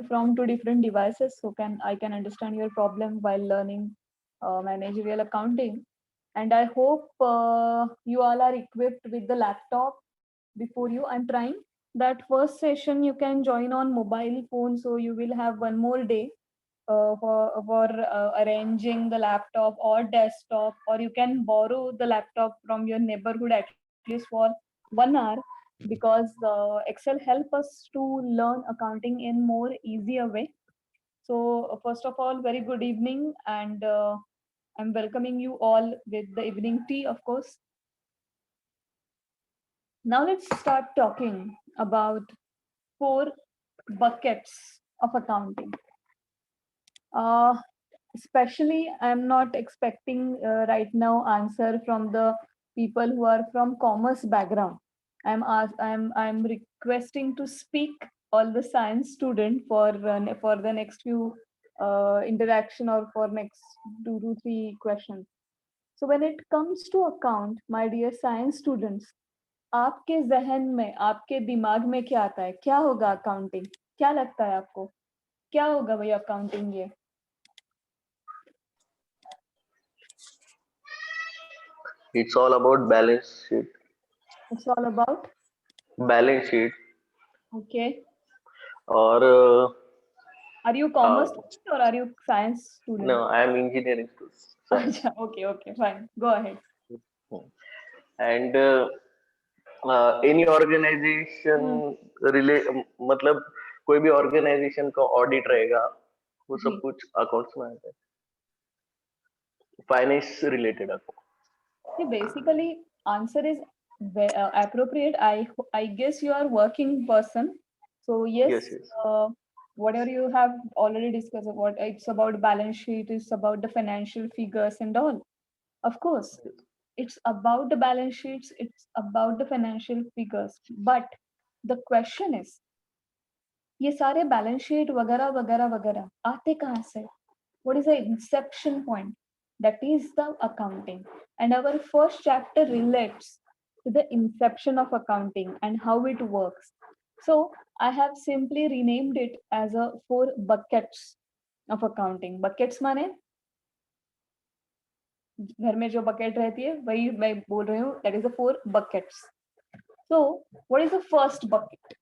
from two different devices, so I can understand your problem while learning managerial accounting. And I hope you all are equipped with the laptop before you. I'm trying that first session you can join on mobile phone, so you will have one more day for arranging the laptop or desktop, or you can borrow the laptop from your neighborhood at least for 1 hour, because Excel help us to learn accounting in more easier way. So first of all, very good evening, and I'm welcoming you all with the evening tea, of course. Now let's start talking about 4 buckets of accounting. Uh, Especially, I'm not expecting right now answer from the people who are from commerce background. I'm requesting to speak all the science student for the next few interaction, or for next 2 to 3 questions. So when it comes to account, my dear science students, आपके जहन में, आपके दिमाग में क्या आता है? क्या होगा अकाउंटिंग? क्या लगता है आपको? क्या होगा भाई अकाउंटिंग ये? It's all about balance sheet. It's all about Balance sheet. okay. Or Are you commerce student or are you science student? no, I am engineering student. Okay, fine. Go ahead. And any organization मतलब कोई भी organisation का audit रहेगा, वो सब कुछ accounts में आता है, finance related account. See, basically, answer is appropriate. I guess you are working person. So yes. Whatever you have already discussed about, it's about balance sheet, it's about the financial figures and all. Of course, it's about the balance sheets, it's about the financial figures. But the question is, ये सारे balance sheet वगैरह वगैरह वगैरह आते कहाँ से? What is the inception point? That is the accounting. And our first chapter relates to the inception of accounting and how it works. So I have simply renamed it as a 4 buckets of accounting. Buckets माने घर में जो bucket रहती है वही मैं बोल रही हूँ. That is the 4 buckets. So what is the first bucket?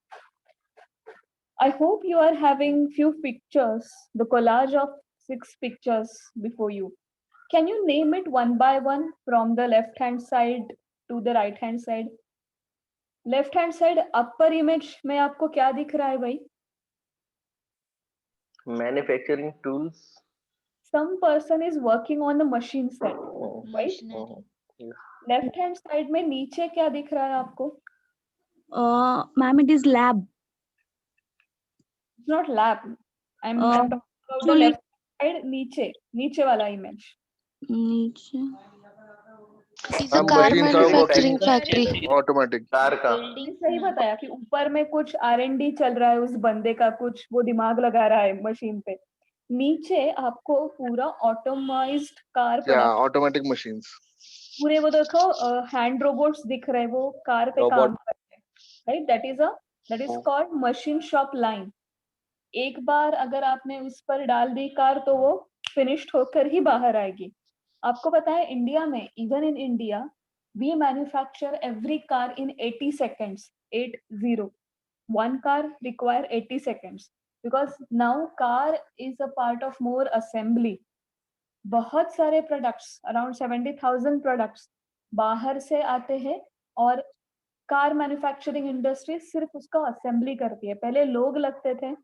I hope you are having few pictures, the collage of 6 pictures before you. Can you name it one by one from the left hand side to the right hand side? Left hand side upper image में आपको क्या दिख रहा है भाई? Manufacturing tools. Some person is working on the machine set, right? Left hand side में नीचे क्या दिख रहा है आपको? Ma'am, it is lab. It's not lab. I'm talking about the left side, नीचे वाला image. नीचे. This is a car manufacturing factory. Automatic. Car का. सही बताया कि ऊपर में कुछ R&D चल रहा है, उस बंदे का कुछ वो दिमाग लगा रहा है मशीन पे. नीचे आपको पूरा ऑटोमाइज्ड कार ऑटोमेटिक मशीन्स, पूरे वो देखो हैंड रोबोट्स दिख रहे हैं, वो कार पे काम कर रहे हैं, right? That is called machine shop line. एक बार अगर आपने उस पर डाल दी कार तो वो फिनिश्ड होकर ही बाहर आएगी. आपको पता है इंडिया में, even in India, we manufacture every car in 80 seconds. 80. One car require 80 seconds because now car is a part of more assembly. बहुत सारे प्रोडक्ट्स, अराउंड 70,000 प्रोडक्ट्स बाहर से आते हैं और कार मैन्युफैक्चरिंग इंडस्ट्री सिर्फ उसका असेंबली करती है. पहले लोग लगते थे,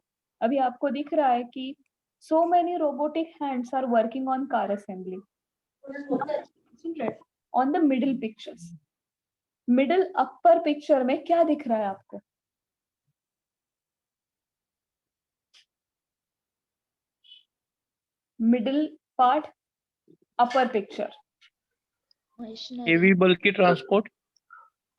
अभी आपको दिख रहा है कि so many robotic hands are working on car assembly. On the middle pictures, middle upper picture में क्या दिख रहा है आपको? Middle part, upper picture. Heavy बल्कि ट्रांसपोर्ट,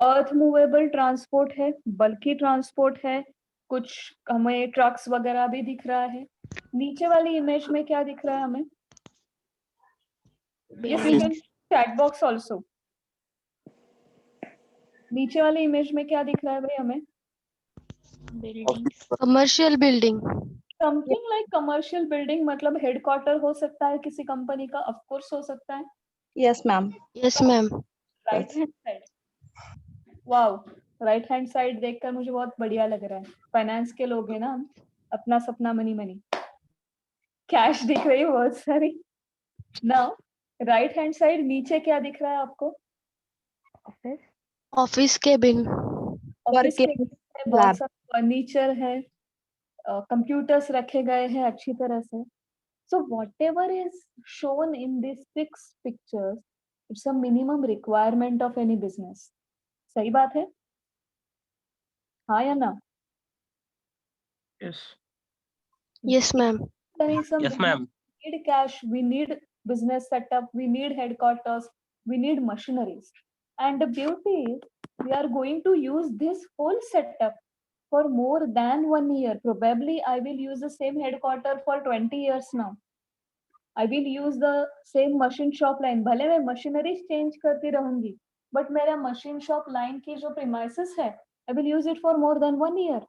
अर्थ मूवेबल ट्रांसपोर्ट है, बल्कि ट्रांसपोर्ट है, कुछ हमें ट्रक्स वगैरह भी दिख रहा है. नीचे वाली इमेज में क्या दिख रहा है हमें? Chat box also. नीचे वाली इमेज में क्या दिख रहा है भाई हमें? Commercial building. Something like commercial building, मतलब हेडक्वार्टर हो सकता है किसी कंपनी का, ऑफ कोर्स हो सकता है। Yes, ma'am. Yes, ma'am. Right hand side, wow, right hand side देखकर मुझे बहुत बढ़िया लग रहा है। फाइनेंस के लोग हैं ना हम, अपना सपना मनी मनी, कैश दिख रही है बहुत सारी। नाउ राइट हैंड साइड नीचे क्या दिख रहा है आपको? Office cabin. ऑफिस के Working नीचे बहुत lab. सारा फर्नीचर है, कंप्यूटर्स रखे गए हैं अच्छी तरह से। So whatever is shown in these 6 pictures, it's a minimum requirement of any business. सही बात है? हाँ या ना? Yes. Yes, ma'am. There is some Yes, ma'am. we need cash, we need business setup, we need headquarters, we need machineries. And the beauty is we are going to use this whole setup for more than 1 year. Probably I will use the same headquarter for 20 years now. I will use the same machine shop line. भले मैं machineries change करती रहूंगी, but मेरा machine shop line की जो premises है, I will use it for more than 1 year.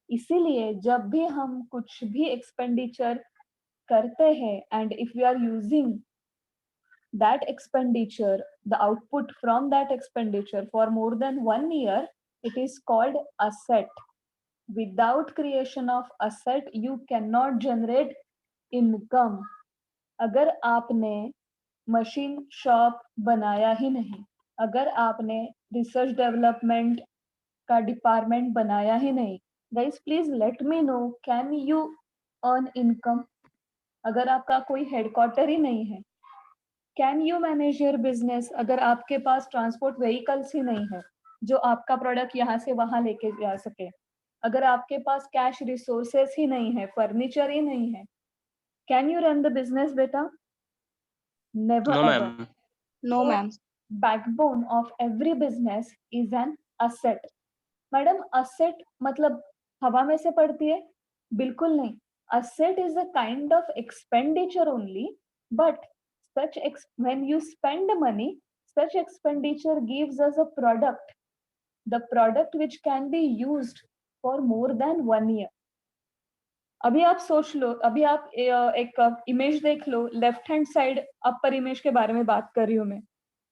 इसीलिए जब भी हम कुछ भी एक्सपेंडिचर करते हैं, and if we are using that expenditure, the output from that expenditure for more than 1 year, it is called asset. Without creation of asset, you cannot generate income. अगर आपने मशीन शॉप बनाया ही नहीं, अगर आपने research development का department बनाया ही नहीं, guys please let me know, can you earn income? अगर आपका कोई हेडक्वार्टर ही नहीं है, can you manage your business? अगर आपके पास ट्रांसपोर्ट व्हीकल्स ही नहीं है जो आपका प्रोडक्ट यहाँ से वहां लेके जा सके, अगर आपके पास कैश रिसोर्सेस ही नहीं है, फर्नीचर ही नहीं है, can you run the business बेटा? Never No, ever. ma'am. No, So, ma'am. backbone of every business is an asset. Madam asset मतलब हवा में से पड़ती है? बिल्कुल नहीं. Asset is a kind of expenditure only, but when you spend money, such expenditure gives us a product, the product which can be used for more than 1 year. अभी आप सोच लो, अभी आप एक इमेज देख लो, left hand side upper image के बारे में बात कर रही हूँ मैं।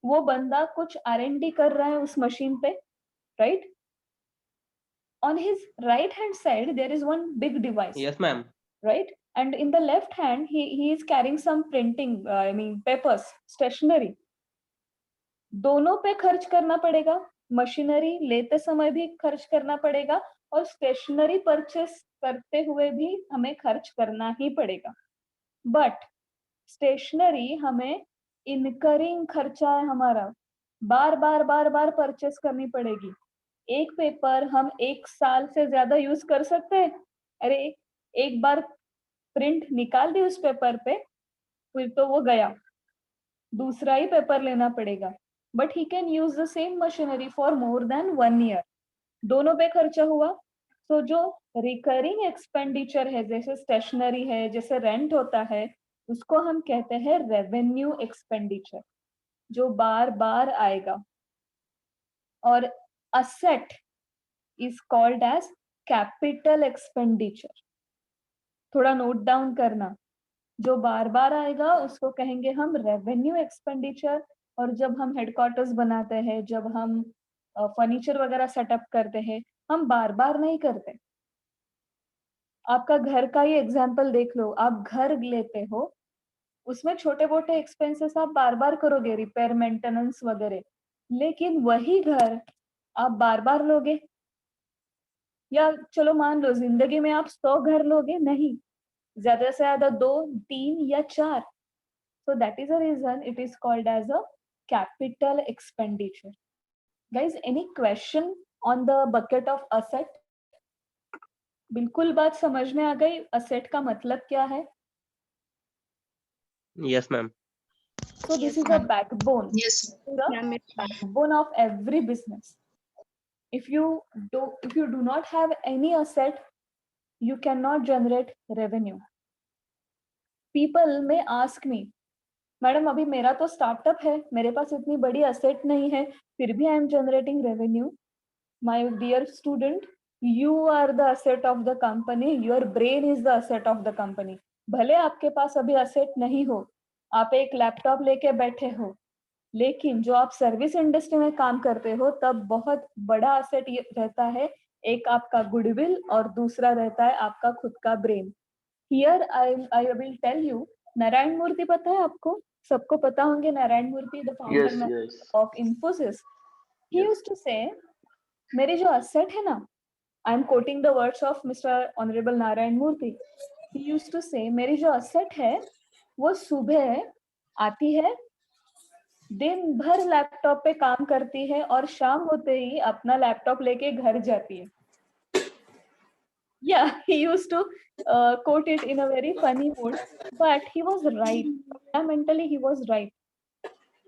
वो बंदा कुछ R&D कर रहा है उस मशीन पे, right? On his right hand side there is one big device. Yes, ma'am. Right? And in the left hand he is carrying some printing, I mean papers, stationery. दोनों पे खर्च करना पड़ेगा, मशीनरी लेते समय भी खर्च करना पड़ेगा और स्टेशनरी परचेस करते हुए भी हमें खर्च करना ही पड़ेगा। बट स्टेशनरी हमें इनकरिंग खर्चा है हमारा, बार बार परचेस करनी पड़ेगी। एक पेपर हम 1 साल से ज्यादा यूज कर सकते हैं? अरे एक बार प्रिंट निकाल दी उस पेपर पे, फिर तो वो गया, दूसरा ही पेपर लेना पड़ेगा। But he can use the same machinery for more than 1 year. दोनों पे खर्चा हुआ। तो जो रिकरिंग एक्सपेंडिचर है, जैसे स्टेशनरी है, जैसे रेंट होता है, उसको हम कहते हैं रेवेन्यू एक्सपेंडिचर, जो बार बार आएगा। और asset is called as capital expenditure. थोड़ा नोट डाउन करना, जो बार बार आएगा उसको कहेंगे हम रेवेन्यू एक्सपेंडिचर। और जब हम हेडक्वार्टर्स बनाते हैं, जब हम फर्नीचर वगैरह सेटअप करते हैं, हम बार बार नहीं करते। आपका घर का ही एग्जांपल देख लो, आप घर लेते हो, उसमें छोटे मोटे एक्सपेंसेस आप बार बार करोगे, रिपेयर मेंटेनेंस वगैरह, लेकिन वही घर आप बार बार लोगे? या चलो मान लो जिंदगी में आप 100 घर लोगे? नहीं, ज्यादा से ज्यादा 2, 3 या 4। So that is the reason it is called as a capital expenditure. Guys, any question on the bucket of asset? बिल्कुल बात समझ में आ गई asset का मतलब क्या है? Yes, ma'am. So this is a backbone. Yes. The backbone of every business. If you do not have any asset, you cannot generate revenue. People may ask me, madam अभी मेरा तो स्टार्टअप है, मेरे पास इतनी बड़ी असेट नहीं है, फिर भी I am generating revenue. My dear student, You are the asset of the company. Your brain is the asset of the company. भले आपके पास अभी asset नहीं हो, आप एक लैपटॉप लेके बैठे हो, लेकिन जो आप सर्विस इंडस्ट्री में काम करते हो तब बहुत बड़ा असेट रहता है, एक आपका गुडविल और दूसरा रहता है आपका खुद का brain. Here I will tell you, Narayana Murthy पता है आपको? सबको पता होंगे Narayana Murthy, the founder of Infosys. He used to say, मेरे जो असेट है ना, I am quoting the words of mister honourable Narayana Murthy. He used to say, मेरी जो असेट है वो सुबह आती है, दिन भर लैपटॉप पे काम करती है और शाम होते ही अपना लैपटॉप लेके घर जाती है. Yeah, he used to quote it in a very funny mood, but he was right. Fundamentally, he was right.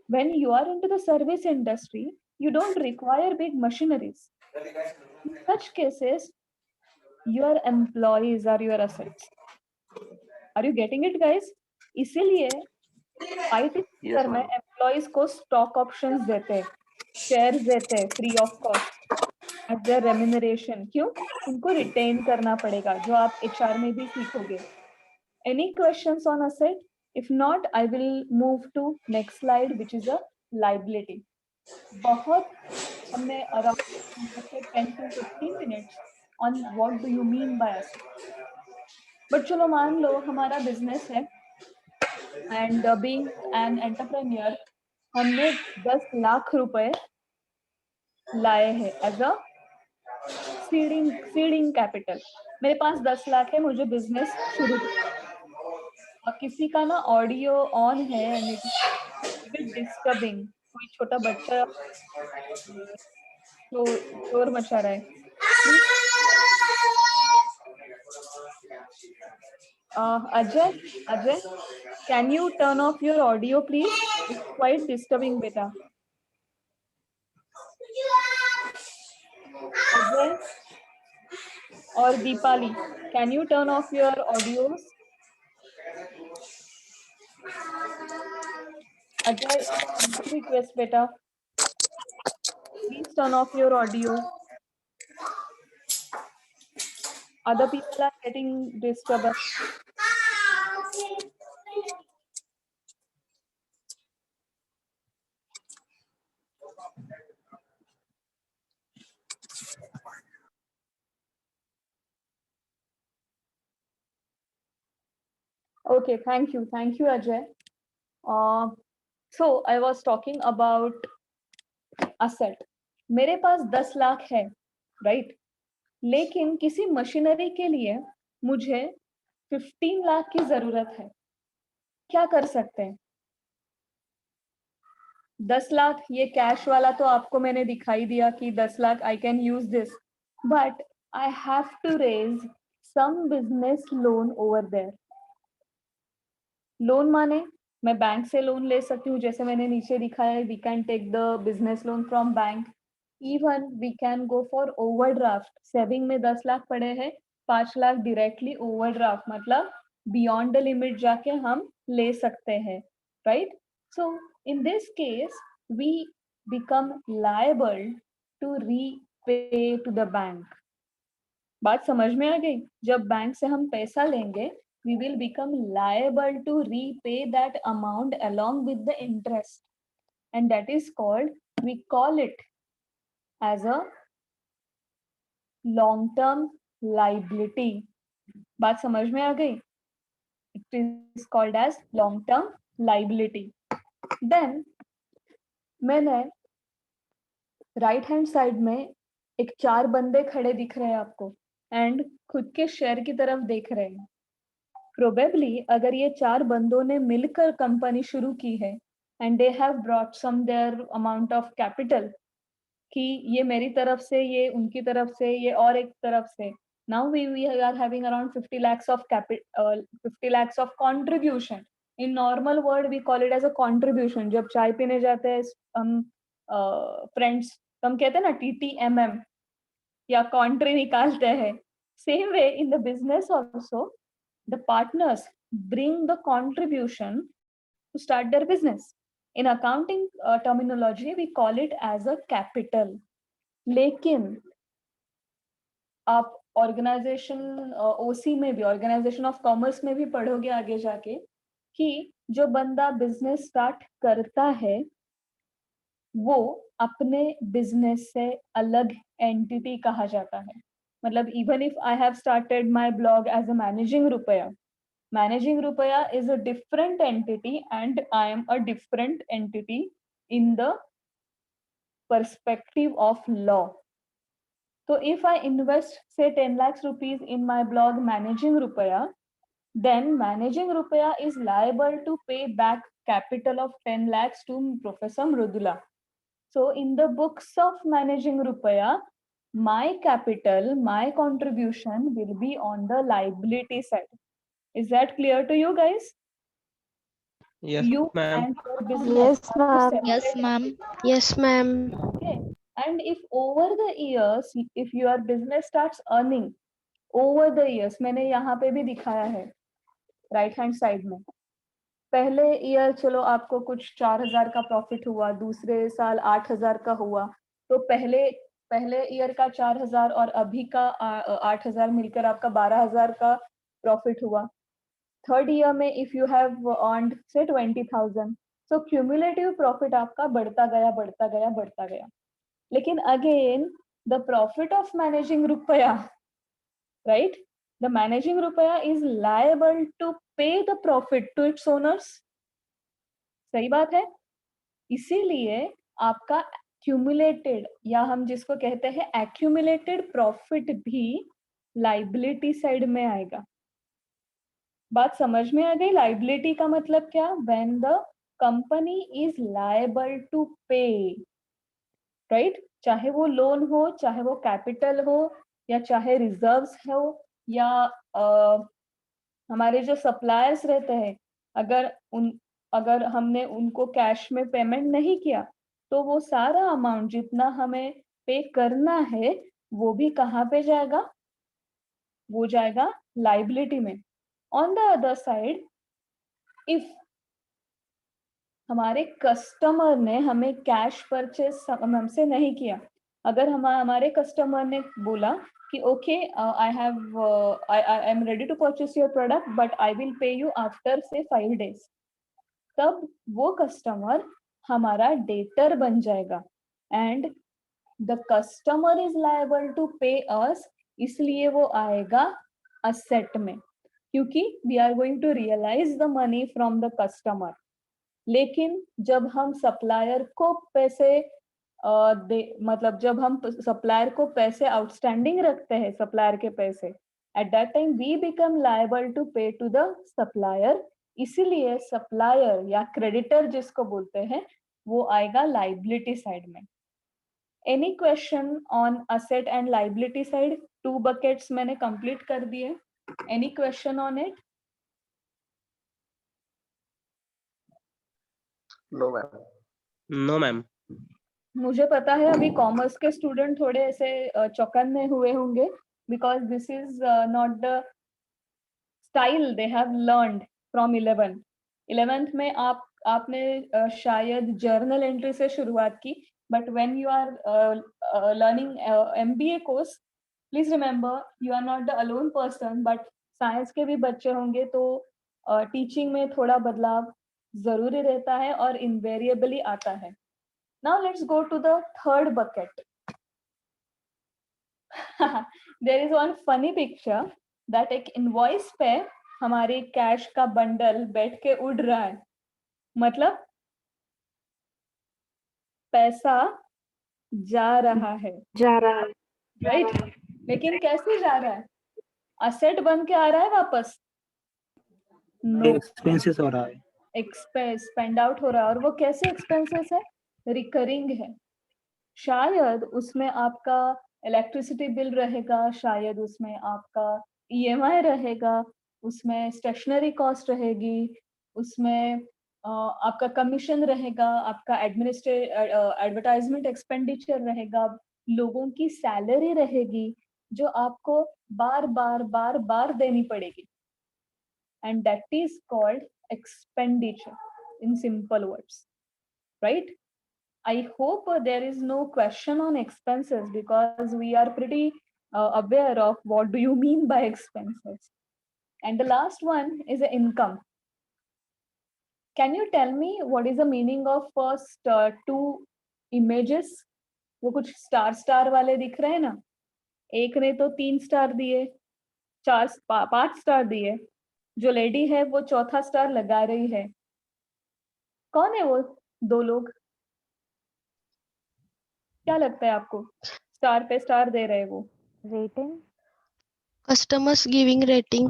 When you are into the service industry, you don't require big machineries. In such cases, your employees are your assets. Are you getting it, guys? इसीलिए IT sector में employees को stock options देते हैं, shares देते हैं free of cost as their remuneration. क्यों? उनको retain करना पड़ेगा, जो आप HR में भी सीखोगे. Any questions on asset? If not, I will move to next slide which is a liability. बहुत हमने around 10 to 15 minutes on what do you mean by asset. But चलो मान लो हमारा बिजनेस है एंड बीइंग एन एंटरप्रेन्योर, हमने 10 लाख रुपए लाए हैं एज अ सीडिंग कैपिटल. मेरे पास 10 लाख है, मुझे बिजनेस शुरू करना. किसी का ना ऑडियो ऑन है एंड इट इज डिस्टर्बिंग. कोई छोटा बच्चा तो शोर मचा रहा है. Ajay, can you turn off your audio, please? It's quite disturbing, beta. Ajay or Deepali, can you turn off your audios? Ajay, request, beta. Please turn off your audio. Other people are getting disturbed. Okay, thank you, Ajay. So I was talking about asset. मेरे पास 10 लाख है, right? लेकिन किसी machinery के लिए मुझे 15 लाख की जरूरत है. क्या कर सकते हैं? 10 लाख ये कैश वाला तो आपको मैंने दिखाई दिया कि 10 lakh I can use this, but I have to raise some business loan over there. Loan माने मैं बैंक से लोन ले सकती हूँ, जैसे मैंने नीचे दिखाया है, we can take the business loan from bank. Even we can go for overdraft. Saving में 10 लाख पड़े हैं, 5 लाख डायरेक्टली ओवरड्राफ्ट, मतलब बियॉन्ड द लिमिट जाके हम ले सकते हैं, right? So in this case we become liable to repay to the bank. बात समझ में आ गई? जब बैंक से हम पैसा लेंगे, we will become liable to repay that amount along with the interest, and that is called, we call it as a long term liability. बात समझ में आ गई? It is called as long term liability. Then मैंने right hand side में एक 4 बंदे खड़े दिख रहे हैं आपको, एंड खुद के शेयर की तरफ देख रहे हैं. प्रोबेबली अगर ये 4 बंदों ने मिलकर कंपनी शुरू की है and they have brought some their amount of capital, कि ये मेरी तरफ से, ये उनकी तरफ से, ये और एक तरफ से, now we are having around 50 lakhs of 50 lakhs of contribution. In normal word we call it as a contribution. जब चाय पीने जाते हैं हम फ्रेंड्स, तो हम कहते हैं ना TTMM या कॉन्ट्री निकालते हैं. Same way in the business also, the partners bring the contribution to start their business. In accounting terminology, we call it as a capital. लेकिन आप ऑर्गेनाइजेशन ओसी में भी, ऑर्गेनाइजेशन ऑफ कॉमर्स में भी पढ़ोगे आगे जाके कि जो बंदा बिजनेस स्टार्ट करता है वो अपने बिजनेस से अलग एंटिटी कहा जाता है. मतलब even if I have started my blog as a managing Rupaya, managing rupaya is a different entity and I am a different entity in the perspective of law. So if I invest say 10 lakhs rupees in my blog managing rupaya, then managing rupaya is liable to pay back capital of 10 lakhs to Professor Mrudula. So in the books of managing rupaya, my capital, my contribution will be on the liability side. Is that clear to you guys? Yes, You ma'am. and your business Yes, have to ma'am. Yes, separate. ma'am. Yes, ma'am. Okay. And if over the years, if your business starts earning over the years, मैंने यहाँ पे भी दिखाया है right hand side में, पहले year चलो आपको कुछ 4,000 का प्रॉफिट हुआ, दूसरे साल 8,000 का हुआ, तो पहले ईयर का 4,000 और अभी का 8,000 मिलकर आपका 12,000 का प्रॉफिट हुआ. थर्ड ईयर में इफ यू हैव अर्न्ड से 20,000, सो क्यूमुलेटिव प्रॉफिट आपका बढ़ता गया बढ़ता गया बढ़ता गया. लेकिन again the profit of managing Rupaya, right, the managing Rupaya is liable to pay the profit to its owners. सही बात है. इसीलिए आपका क्यूमुलेटेड या हम जिसको कहते हैं एक्यूमुलेटेड प्रॉफिट भी लाइबिलिटी साइड में आएगा. बात समझ में आ गई. लाइबिलिटी का मतलब क्या? When the company is liable to pay, right, चाहे वो लोन हो, चाहे वो कैपिटल हो, या चाहे रिजर्व्स हो, या हमारे जो सप्लायर्स रहते हैं, अगर हमने उनको कैश में पेमेंट नहीं किया तो वो सारा अमाउंट जितना हमें पे करना है वो भी कहाँ पे जाएगा? वो जाएगा लाइबिलिटी में. On the other side, if हमारे कस्टमर ने हमें कैश परचेस हमसे नहीं किया, अगर हमारे कस्टमर ने बोला कि okay I am ready to purchase your product but I will pay you after say 5 days, तब वो कस्टमर हमारा डेटर बन जाएगा and the customer is liable to pay us, इसलिए वो आएगा असेट में, क्योंकि we are going to realise the money from the customer. लेकिन जब हम सप्लायर को पैसे मतलब जब हम सप्लायर को पैसे आउटस्टैंडिंग रखते हैं, सप्लायर के पैसे, at that time we become liable to pay to the supplier. इसीलिए सप्लायर या क्रेडिटर जिसको बोलते हैं वो आएगा लाइबिलिटी साइड में. Any question on asset and liability side? 2 buckets मैंने कंप्लीट कर दिए. Any question on it? No, ma'am. No, ma'am. मुझे पता है अभी कॉमर्स के स्टूडेंट थोड़े ऐसे चौकन्ने हुए होंगे because this is not the style they have learned from 11th में आपने शायद जर्नल एंट्री से शुरुआत की, but when you are learning MBA course, please remember you are not the alone person, but science के भी बच्चे होंगे तो टीचिंग में थोड़ा बदलाव जरूरी रहता है और इनवेरिएबली आता है. Now let's go to the third bucket. There is one funny picture that एक इनवॉइस पे हमारी कैश का बंडल बैठ के उड़ रहा है. मतलब पैसा जा रहा है, राइट, लेकिन कैसे जा रहा है? असेट बन के आ रहा है वापस? नो, एक्सपेंसेस हो रहा है, स्पेंड आउट हो रहा है. और वो कैसे एक्सपेंसेस है? रिकरिंग है. शायद उसमें आपका इलेक्ट्रिसिटी बिल रहेगा, शायद उसमें आपका EMI रहेगा, उसमें स्टेशनरी कॉस्ट रहेगी, उसमें आपका कमीशन रहेगा, आपका एडवर्टाइजमेंट एक्सपेंडिचर रहेगा, लोगों की सैलरी रहेगी जो आपको बार बार बार बार देनी पड़ेगी. And that is called expenditure in simple words, right? I hope there is no question on expenses because we are pretty aware of what do you mean by expenses. And the last one is the income. Can you tell me what is the meaning of first two images? वो कुछ star star वाले दिख रहे हैं ना, एक ने तो 3 स्टार दिए, 5 स्टार दिए, जो लेडी है वो चौथा स्टार लगा रही है, कौन है वो 2 लोग? क्या लगता है आपको? स्टार पे स्टार दे रहे वो? Rating. Customers giving rating.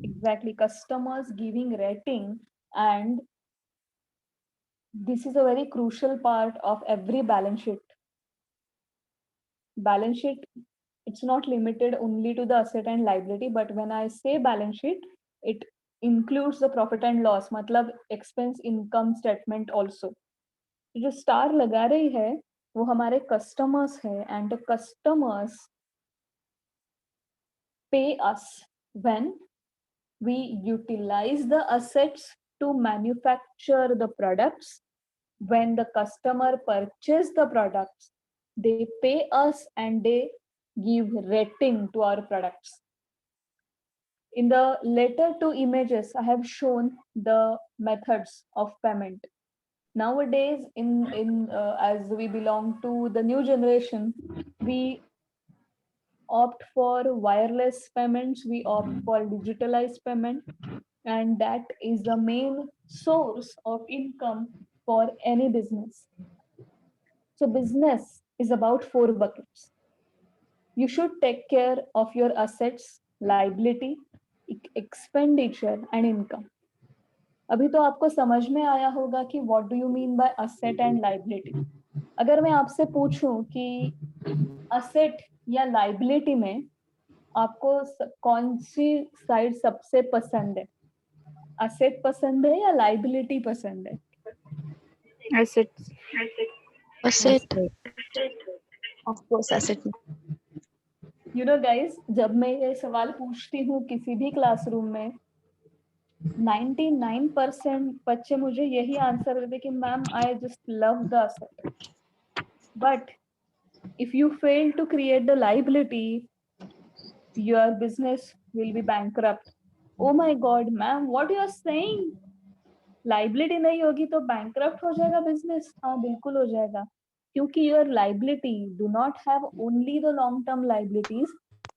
Exactly, customers giving rating. And this is a very crucial part of every balance sheet. Balance sheet, it's not limited only to the asset and liability, but when I say balance sheet, it includes the profit and loss, मतलब expense income statement also. जो star लगा रही है वो हमारे customers है, and the customers pay us when we utilize the assets to manufacture the products. When the customer purchase the products, they pay us and they give rating to our products. In the later two images, I have shown the methods of payment. Nowadays, as we belong to the new generation, we opt for wireless payments, we opt for digitalized payment, and that is the main source of income for any business. So business is about 4 buckets. You should take care of your assets, liability, expenditure and income. अभी तो आपको समझ में आया होगा कि what do you mean by asset and liability. अगर मैं आपसे पूछूं कि asset या liability में आपको कौन सी साइड सबसे पसंद है? asset पसंद है या liability पसंद है? Assets. Asset. Of course, asset. You know guys, जब मैं ये सवाल पूछती हूँ किसी भी क्लासरूम में, 99% बच्चे मुझे यही आंसर देते कि ma'am I just love the asset. But if you fail to create the liability, your business will be bankrupt. Oh my God, ma'am, what you are saying? Liability नहीं होगी तो bankrupt हो जाएगा business? हाँ बिल्कुल हो जाएगा, क्योंकि your liability do not have only the long-term liabilities,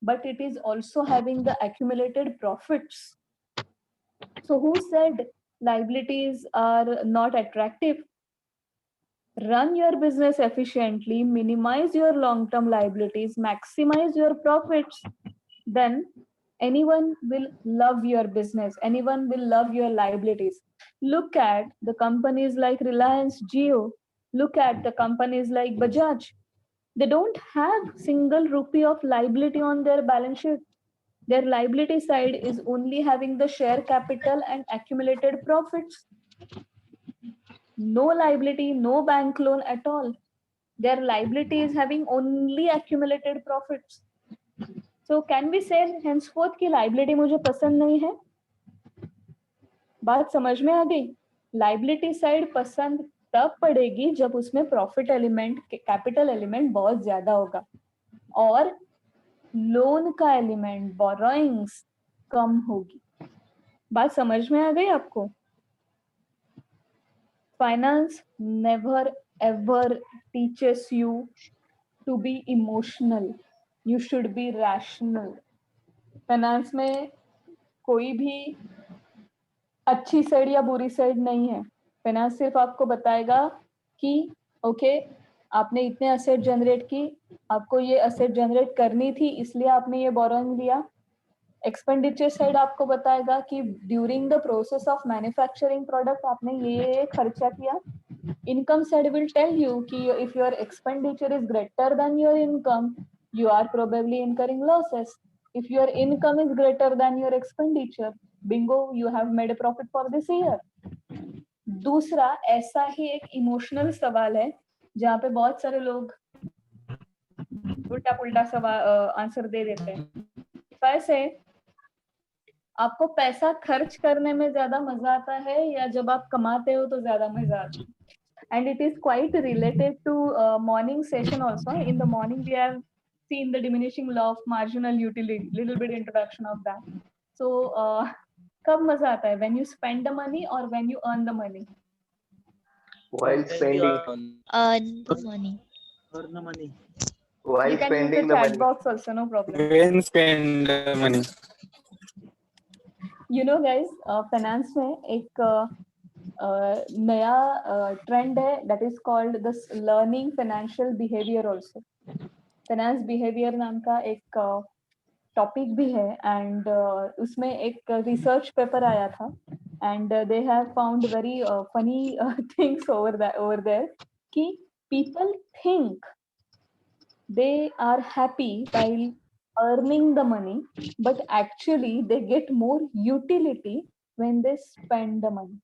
but it is also having the accumulated profits. So who said liabilities are not attractive? Run your business efficiently, minimize your long-term liabilities, maximize your profits, then anyone will love your business, anyone will love your liabilities. Look at the companies like Reliance Jio, look at the companies like Bajaj. They don't have single rupee of liability on their balance sheet. Their liability side is only having the share capital and accumulated profits. No liability, no bank loan at all. Their liability is having only accumulated profits. So can we say henceforth कि liability मुझे पसंद नहीं है? बात समझ में आ गई? Liability side पसंद तब पड़ेगी जब उसमें profit element, capital element बहुत ज्यादा होगा, और loan का element, borrowings कम होगी. बात समझ में आ गई आपको? Finance never ever teaches you to be emotional. You should be rational. Finance में कोई भी अच्छी साइड या बुरी साइड नहीं है. Finance सिर्फ आपको बताएगा कि ओके आपने इतने असेट जनरेट की, आपको ये असेट जनरेट करनी थी इसलिए आपने ये बोरोइंग लिया. एक्सपेंडिचर साइड आपको बताएगा कि during the process of manufacturing product आपने ये खर्चा किया. Income side will tell you कि if your expenditure is greater than your income, you are probably incurring losses. If your income is greater than your expenditure, bingo, you have made a profit for this year. दूसरा ऐसा ही एक emotional सवाल है जहाँ पे बहुत सारे लोग उल्टा पुल्टा सवाल आंसर दे देते हैं. If I say आपको पैसा खर्च करने में ज्यादा मजा आता है या जब आप कमाते हो तो ज्यादा मजा आता है? And it is quite related to morning session also. In the morning we have seen the diminishing law of marginal utility, little bit introduction of that. So कब मजा आता है, when you spend the money or when you earn the money? While spending. Earn the money. While You can use the spending the chat money. box also, no problem. When spend the money. You know guys, finance में एक नया trend है, that is called this learning financial behavior also. Finance behavior नाम का एक topic भी है, and उसमें एक रिसर्च पेपर आया था, and they have found very funny things over there कि people think they are happy while earning the money, but actually they get more utility when they spend the money.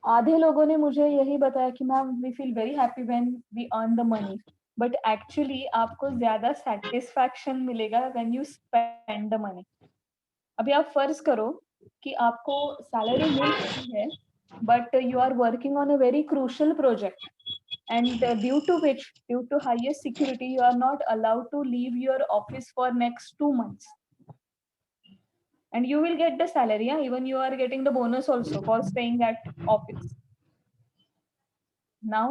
आधे लोगों ने मुझे यही बताया कि ma'am we feel very happy when we earn the money, but actually आपको ज्यादा satisfaction मिलेगा when you spend the money. अभी आप फर्ज करो कि आपको सैलरी मिल रही है, but you are working on a very crucial project, and due to higher security you are not allowed to leave your office for next 2 months, and you will get the salary, yeah? Even you are getting the bonus also for staying at office. Now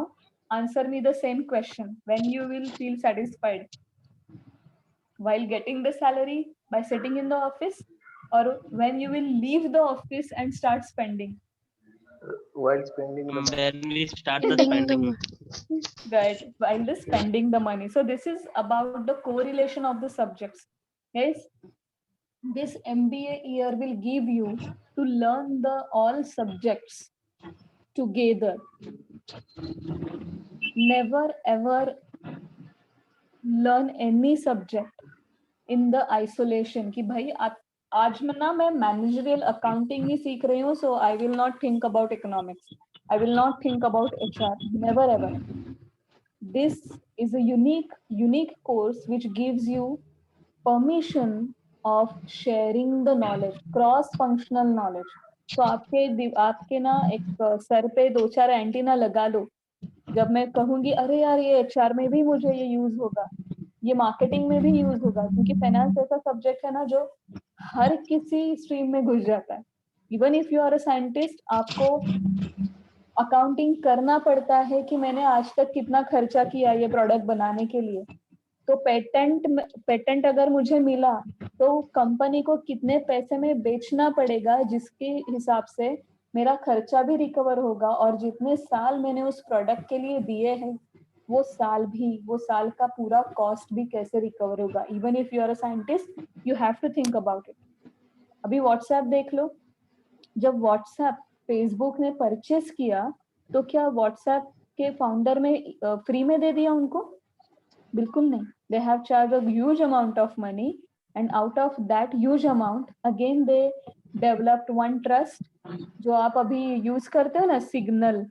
answer me the same question, when you will feel satisfied, while getting the salary by sitting in the office, or when you will leave the office and start spending? While spending the money. When we start the Spending the spending. Right, while the spending the money. So this is about the correlation of the subjects. Guys, this MBA year will give you to learn the all subjects together. Never ever learn any subject in the isolation कि भाई आज में ना मैं managerial accounting ही सीख रही हूँ, so I will not think about economics, I will not think about HR. Never ever. This is a unique course which gives you permission of sharing the knowledge, cross functional knowledge. So आपके ना एक sir पे 2-4 antenna लगा लो, जब मैं कहूंगी अरे यार ये HR में भी मुझे ये यूज होगा, ये मार्केटिंग में भी यूज होगा, क्योंकि फाइनेंस ऐसा सब्जेक्ट है ना जो हर किसी स्ट्रीम में घुस जाता है. Even if you are a scientist, आपको अकाउंटिंग करना पड़ता है कि मैंने आज तक कितना खर्चा किया ये प्रोडक्ट बनाने के लिए. तो पेटेंट अगर मुझे मिला तो कंपनी को कितने पैसे में बेचना पड़ेगा, जिसके हिसाब से मेरा खर्चा भी रिकवर होगा, और जितने साल मैंने उस प्रोडक्ट के लिए दिए हैं वो साल का पूरा कॉस्ट भी कैसे रिकवर होगा. Even if you are a scientist you have to think about it. अभी व्हाट्सएप देख लो, जब व्हाट्सएप फेसबुक ने परचेस किया तो क्या व्हाट्सएप के फाउंडर में फ्री में दे दिया उनको? बिल्कुल नहीं. They have charge a huge amount of money, and out of that huge amount again they developed one trust, जो आप अभी यूज करते हो ना, signal,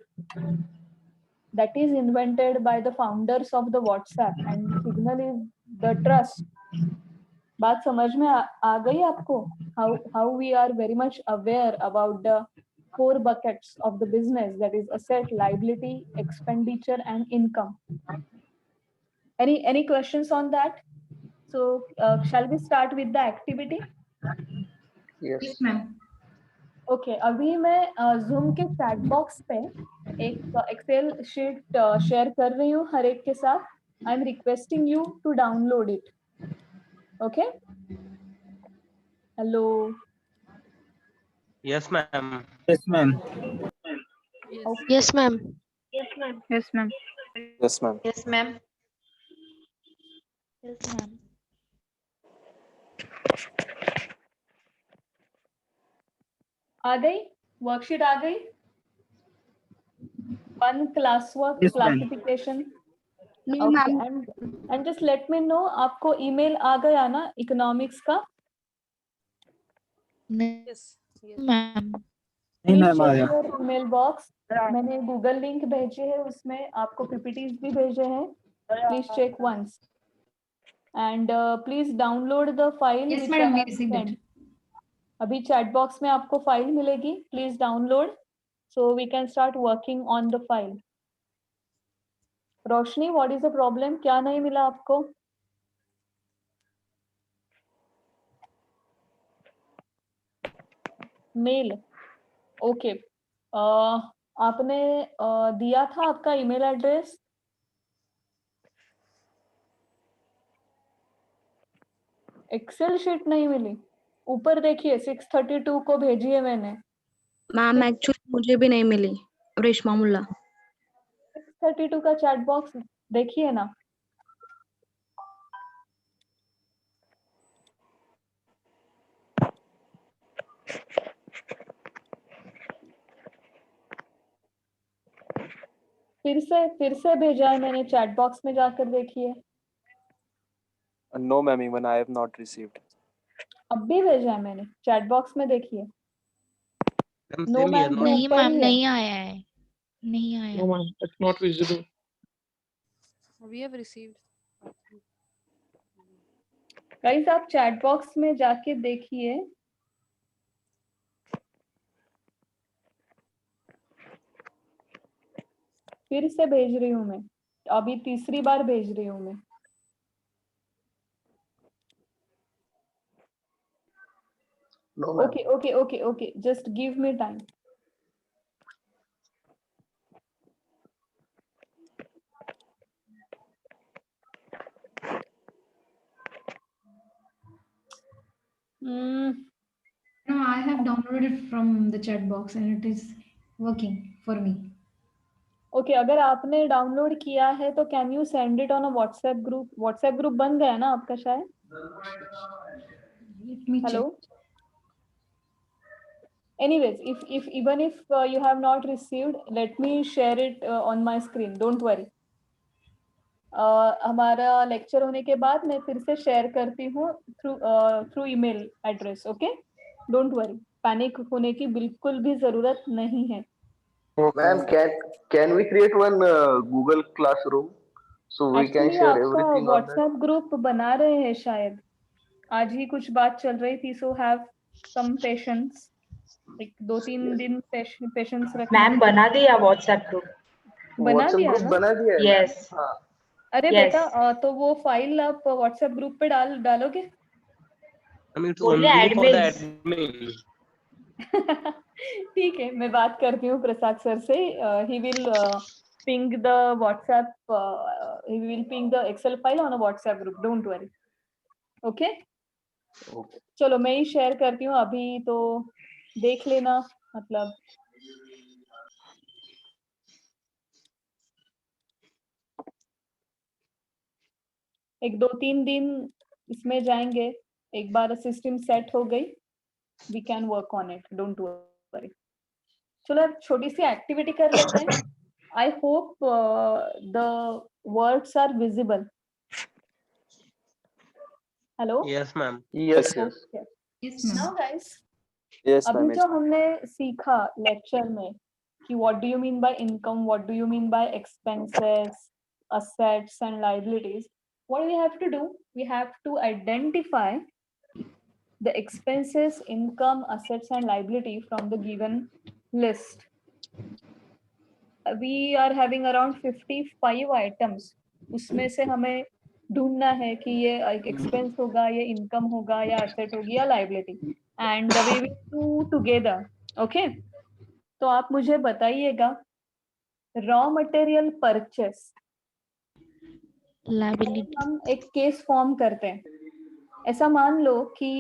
that is invented by the founders of the WhatsApp, and Signal is the trust. बात समझ में आ गई आपको? How we are very much aware about the 4 buckets of the business, that is asset, liability, expenditure and income. Any questions on that? So shall we start with the activity? Yes ma'am. Okay अभी मैं zoom के chat box पे एक Excel sheet share कर रही हूँ हर एक के साथ. I am requesting you to download it. Okay, hello. Yes, ma'am. Yes, ma'am. Yes, ma'am. Yes, ma'am. Yes, ma'am. Yes, ma'am. Yes, ma'am. आ गई वर्कशीट? आ गई? One class work Yes, ma'am. Classification. No, ma'am. And just let me know, आपको email आ गया ना economics का? Yes, ma'am. नहीं ma'am आ गया. Email box मैंने गूगल लिंक भेजे है, उसमें आपको पीपीटीज भी भेजे हैं. Please check once and please download the file. Yes, madam. We received it. अभी चैट बॉक्स में आपको फाइल मिलेगी, please download so we can start working on the file. Roshni, what is the problem? क्या नहीं मिला आपको? Mail, okay. आपने दिया था आपका ईमेल एड्रेस? एक्सेल शीट नहीं मिली? ऊपर देखिए 632 को भेजी है मैंने। मैम एक्चुअली मुझे भी नहीं मिली। रेशमा मुल्ला। 632 का चैट बॉक्स देखिए ना। फिर से भेजा है मैंने, चैट बॉक्स में जाकर देखिए। No, ma'am, even I have not received. अब भी भेजा है मैंने, चैट बॉक्स में देखिए। Ma'am, no same here, ma'am no? नहीं ऊपर मैम, ही है। नहीं आया है, नहीं आया। No, ma'am, it's not visible. We have received. Guys आप चैट बॉक्स में जाके देखिए। फिर से भेज रही हूँ मैं, अभी तीसरी बार भेज रही हूँ मैं। No, ma'am. Okay, just give me time. No, I have downloaded it from the chat box and it is working for me. Okay, अगर आपने डाउनलोड किया है तो can you send it on a WhatsApp group? WhatsApp group बन गया ना आपका शायद? Hello, anyways, if even if you have not received, let me share it on my screen, don't worry. हमारा लेक्चर होने के बाद मैं फिर से शेयर करती हूँ through email address, okay? Don't worry, panic होने की बिल्कुल भी जरूरत नहीं है। Ma'am, can we create one Google Classroom so we can actually share आपका everything on that? WhatsApp group बना रहे हैं शायद, आज ही कुछ बात चल रही थी, सो हैव सम पेशेंस, एक 2-3 दिन पेशेंस रखना। मैम बना दिया व्हाट्सएप ग्रुप। बना WhatsApp दिया ग्रुप ना? बना दिया है? यस। हाँ। अरे Yes. बेटा, तो वो फाइल आप व्हाट्सएप ग्रुप पे डालोगे? I mean, it's बोलिए only for the admins। admin. ठीक है, मैं बात करती हूँ प्रसाद सर से। He will ping the WhatsApp, he will ping the Excel file on a WhatsApp group, don't worry, okay? चलो मैं ही शेयर करती हूँ अभी, तो देख लेना, मतलब एक 2-3 दिन इसमें जाएंगे। एक बार सिस्टम सेट हो गई, we can work on it, don't worry. चलो अब छोटी सी एक्टिविटी कर लेते हैं। I hope the words are visible. Hello? Yes, ma'am. Yes. Yes, ma'am. Now guys, Yes, अभी ma'am. जो हमने सीखा लेक्चर में कि what do you mean by income, what do you mean by expenses, assets and liabilities, what we have to do, we have to identify the expenses, income, assets and liability from the given list. We are having around 55 items. उसमें से हमें ढूंढना है कि ये expense होगा, ये income होगा, या असेट होगी, या liability, and the way we do together, okay? तो आप मुझे बताइएगा, रॉ मटेरियल परचेस, लायबिलिटी। हम एक केस फॉर्म करते हैं। ऐसा मान लो कि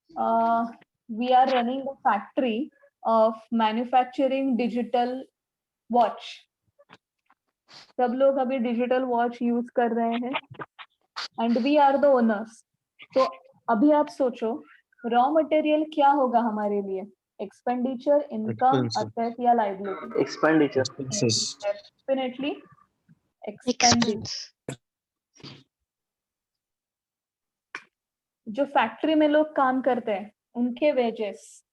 we are running the factory of manufacturing digital watch. सब लोग अभी डिजिटल वॉच यूज कर रहे हैं and we are the owners. तो अभी आप सोचो रॉ मटेरियल क्या होगा हमारे लिए? एक्सपेंडिचर, इनकम, असेट या liability? Expenditure. Definitely expenditure. Expense. जो फैक्ट्री में लोग काम करते हैं उनके वेजेस,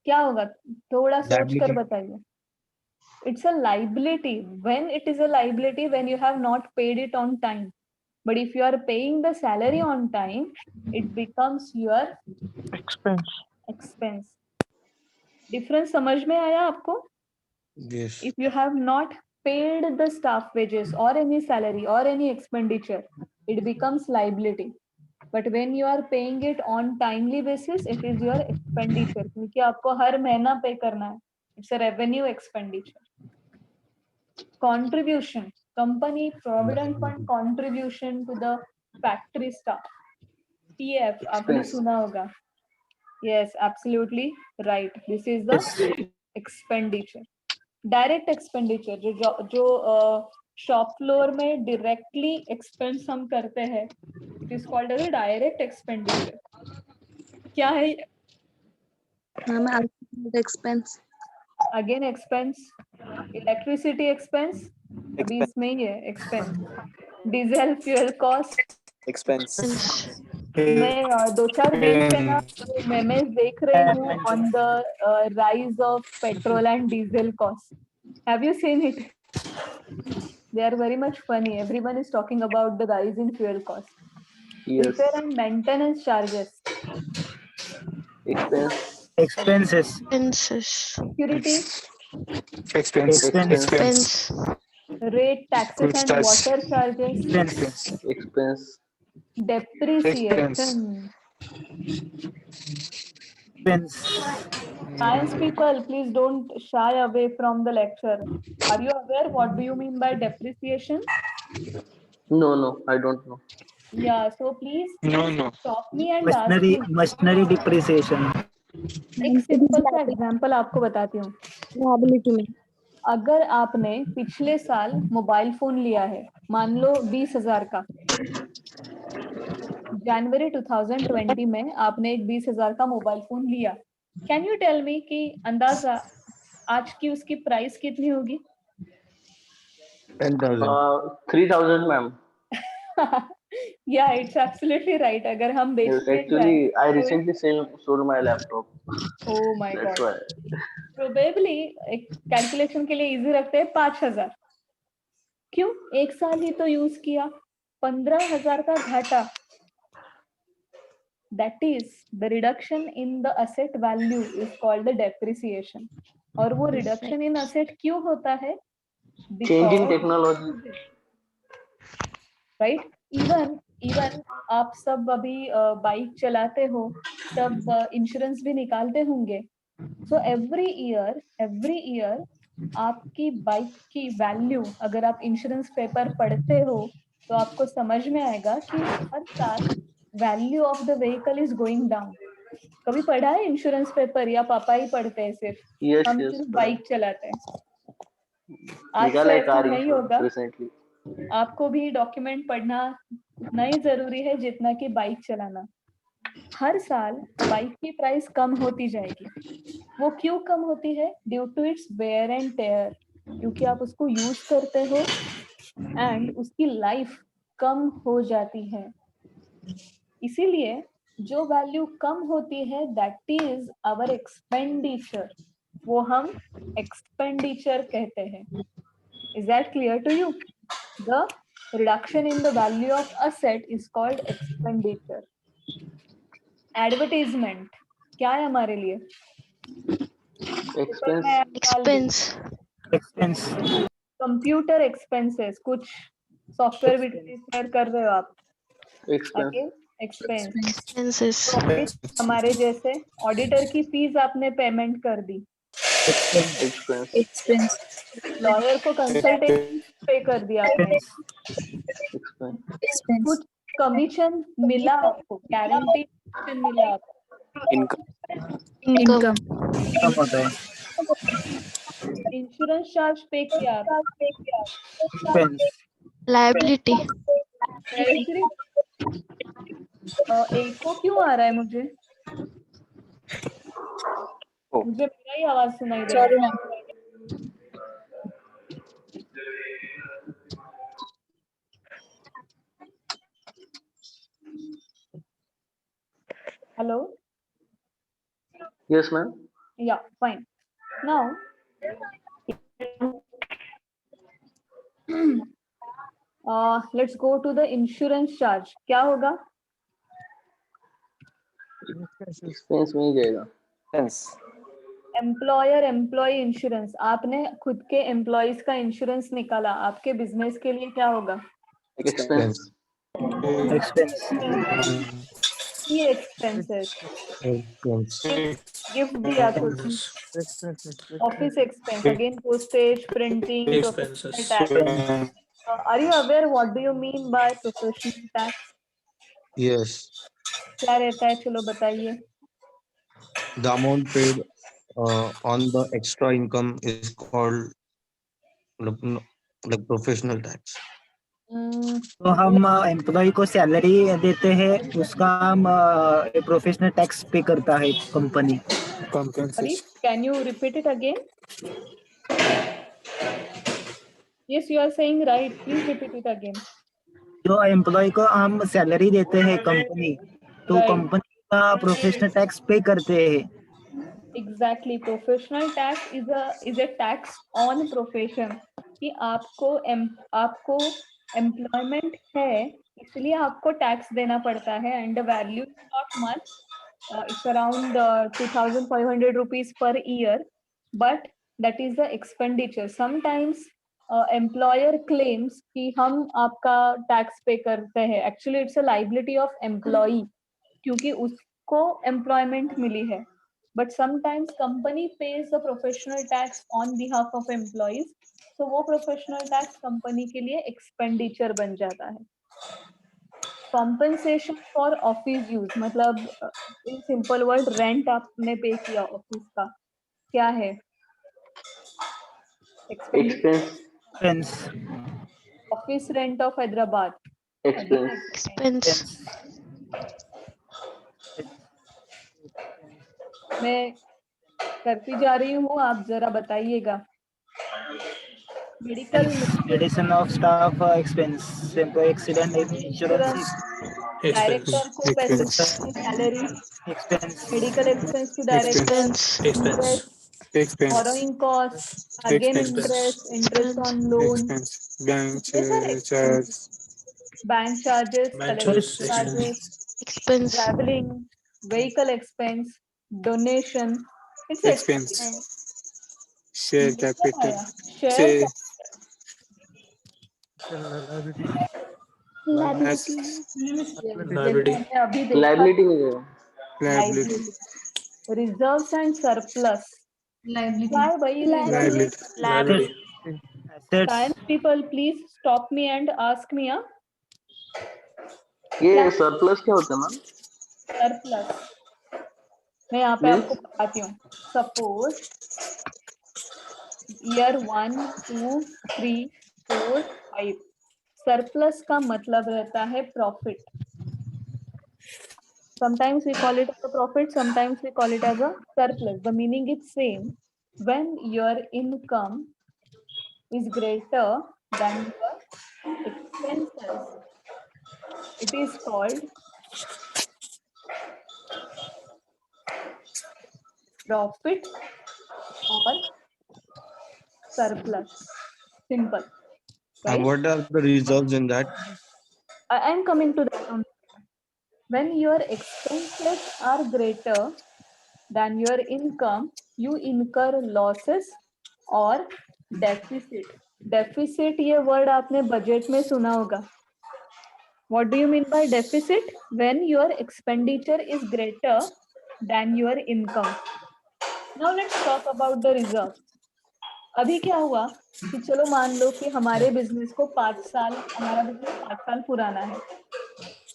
क्या होगा? थोड़ा सोच कर बताइए। It's a liability. When it is a liability, when you have not paid it on time. But if you are paying the salary on time, it becomes your Expense. expense. Difference समझ में आया आपको? Yes. If you have not paid the staff wages or any salary or any expenditure, it becomes liability. But when you are paying it on timely basis, it is your expenditure, क्योंकि आपको हर महीना पे करना है. It's a revenue expenditure. Contribution, company provident fund contribution to the factory staff, PF, आपने सुना होगा. Yes, absolutely right. This is the expenditure. Direct expenditure, जो शॉप फ्लोर में directly expense हम करते हैं, it is called as a direct expenditure. क्या है? Ma'am expense. Again expense. Electricity expense, अभी इसमें ही है expense. Diesel fuel cost Expense. मैं 2-4 दिन से ना मेमेस देख रही हूँ on the rise of petrol and diesel cost. Have you seen it? They are very much funny. Everyone is talking about the rise in fuel cost. Yes. Repair and maintenance charges. Expenses. Security. Expense. Rate, taxes and water charges. Expense. Depreciation. Science people, please don't shy away from the lecture. Are you aware what do you mean by depreciation? No, I don't know. Yeah, so please No. stop me and ask me. Machinery depreciation. एक simple सा example आपको बताती हूँ. Liability में. अगर आपने पिछले साल मोबाइल फोन लिया है, मान लो 20,000 का, जनवरी 2020 में आपने एक 20,000 का मोबाइल फोन लिया. कैन यू टेल मी कि अंदाजा आज की उसकी प्राइस कितनी होगी? 3,000 ma'am. Yeah, it's absolutely right. अगर हम बेचने Actually, I recently sold my laptop. Oh my That's God. why. Probably एक कैलकुलेशन के लिए इजी रखते हैं 5,000. क्यों? एक साल ही तो यूज किया, 15,000 का घाटा. That is the reduction in the asset value is called the depreciation. और वो reduction in asset क्यों होता है? Changing technology. Right? Even आप सब अभी बाइक चलाते हो, तब इंश्योरेंस भी निकालते होंगे. So every year आपकी बाइक की वैल्यू, अगर आप इंश्योरेंस पेपर पढ़ते हो तो आपको समझ में आएगा कि हर साल value of the vehicle is going down. कभी पढ़ा है इंश्योरेंस पेपर या पापा ही पढ़ते हैं सिर्फ? Yes, हम yes, सिर्फ पढ़ा. बाइक चलाते हैं. आज तो निकाला है ऐसा कार नहीं इंश्योरेंस होगा. recently. आपको भी डॉक्यूमेंट पढ़ना उतना ही जरूरी है जितना कि बाइक चलाना. हर साल बाइक की प्राइस कम होती जाएगी. वो क्यों कम होती है? Due to its wear and tear, क्योंकि आप उसको यूज करते हो एंड उसकी लाइफ कम हो जाती है. इसीलिए जो वैल्यू कम होती है दैट इज आवर एक्सपेंडिचर, वो हम एक्सपेंडिचर कहते हैं. Is that clear to you? द reduction in the value of asset is called expenditure. Advertisement क्या है हमारे लिए? Expense. कंप्यूटर एक्सपेंसेस, कुछ सॉफ्टवेयर भी शेयर कर रहे हो आप. Expense. एक्सपेंस. हमारे जैसे ऑडिटर की फीस आपने पेमेंट कर दी. Expense. लॉयर को कंसल्टेशन पे कर दिया आपने. कुछ कमीशन मिला आपको, गारंटी मिला आपको. Income. होता है. इंश्योरेंस चार्ज पे किया आपने. Liability. एको क्यों आ रहा है मुझे? मुझे मेरा ही आवाज सुनाई दे रहा है. Hello? Yes, ma'am. Yeah, fine. Now, let's go to the insurance charge. क्या होगा? Expense में ही जाएगा. एम्प्लॉयर एम्प्लॉय इंश्योरेंस, आपने खुद के एम्प्लॉयज का इंश्योरेंस निकाला, आपके बिजनेस के लिए क्या होगा? Expense. Expense. की एक्सपेंसेस, गिफ्ट दिया कुछ, office expense, again postage, printing, professional tax. Are you aware what do you mean by professional tax? Yes. क्या रहता है, चलो बताइए. The amount paid on the extra income is called like professional tax. तो हम employ को salary देते हैं, उसका हम प्रोफेशनल टैक्स पे करता है company. Sorry, can you repeat it again? Yes, you are saying right. Please repeat it again. जो एम्प्लॉय को हम सैलरी देते हैं कंपनी, तो Right. कंपनी का प्रोफेशनल टैक्स पे करते हैं. Exactly. Professional tax is a tax on profession. कि आपको एम्प्लॉयमेंट है, इसलिए आपको टैक्स देना पड़ता है. And the value is not much, it's around 2,500 rupees per year, but that is the expenditure. Sometimes employer claims कि हम आपका टैक्स पे करते हैं. Actually it's a liability of employee क्योंकि उसको employment मिली है. But sometimes company pays the professional tax on behalf of employees. So वो professional tax company के लिए expenditure बन जाता है. Compensation for office use, मतलब in simple word rent आपने पे किया ऑफिस का, क्या है? Expense. Office rent of Hyderabad. Expense. मैं करती जा रही हूँ, आप जरा बताइएगा. Medical addition of staff expense, employ accident insurance director को पैसे salary, expense, medical expense to director, interest, borrowing cost, again interest on loan, bank charges, collection charges, expense, travelling, vehicle expense, donation. It's expense. Share capital. Share अभी देखा. Liability में गया. Liability. Reserves and surplus. Liability. क्या है भाई? Liability. assets, Science people, please stop me and ask me. ये surplus क्या होता है मैम? सरप्लस मैं यहाँ पे आपको बताती हूँ. Suppose year 1, 2, 3, 4, 5. सरप्लस का मतलब रहता है profit. Sometimes we call it as a profit, sometimes we call it as a surplus. The meaning is same. When your income is greater than your expenses, it is called profit or surplus. Simple. Right? And what are the reserves in that? I am coming to that. When your expenses are greater than your income, you incur losses or deficit. Deficit ये word आपने budget में सुना होगा. What do you mean by deficit? When your expenditure is greater than your income. Now let's talk about the reserve. अभी क्या हुआ कि चलो मान लो कि हमारे बिजनेस को 5 साल, हमारा बिजनेस 5 साल पुराना है.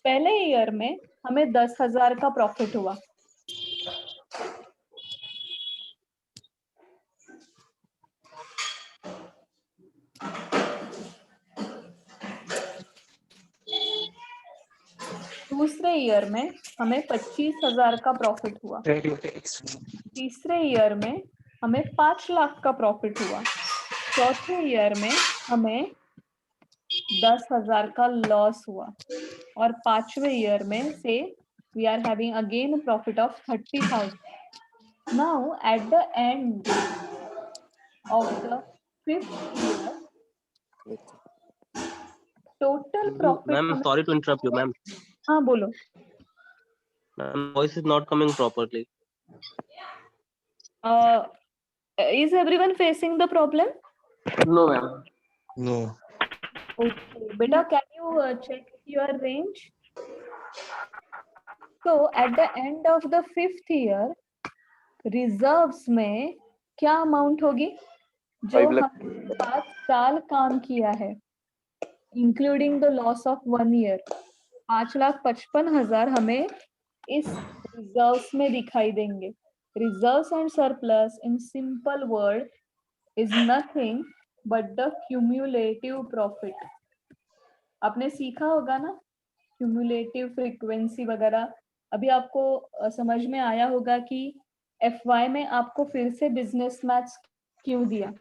पहले ईयर में हमें 10,000 का प्रॉफिट हुआ. दूसरे ईयर में हमें 25,000 का प्रॉफिट हुआ. तीसरे ईयर में हमें 5 लाख का प्रॉफिट हुआ. चौथे ईयर में हमें 10,000 का लॉस हुआ. और पांचवे ईयर में से we are having again a profit of 30,000. Now at the end of the 5th year, total profit. Ma'am, sorry to interrupt you, ma'am. हाँ बोलो. Ma'am, voice is not coming properly. Is everyone facing the problem? No, ma'am. No. Okay, beta, can you check your range? So at the end of the 5th year, reserves में क्या amount होगी जो 5 lakh. हमने 5 साल काम किया है, including the loss of 1 year? 5,55,000 हमें इस रिजर्व्स में दिखाई देंगे. Reserves and surplus in simple word is nothing but the cumulative profit. आपने सीखा होगा ना क्यूम्युलेटिव फ्रीक्वेंसी वगैरह. अभी आपको समझ में आया होगा कि FY में आपको फिर से बिजनेस मैथ्स क्यों दिया.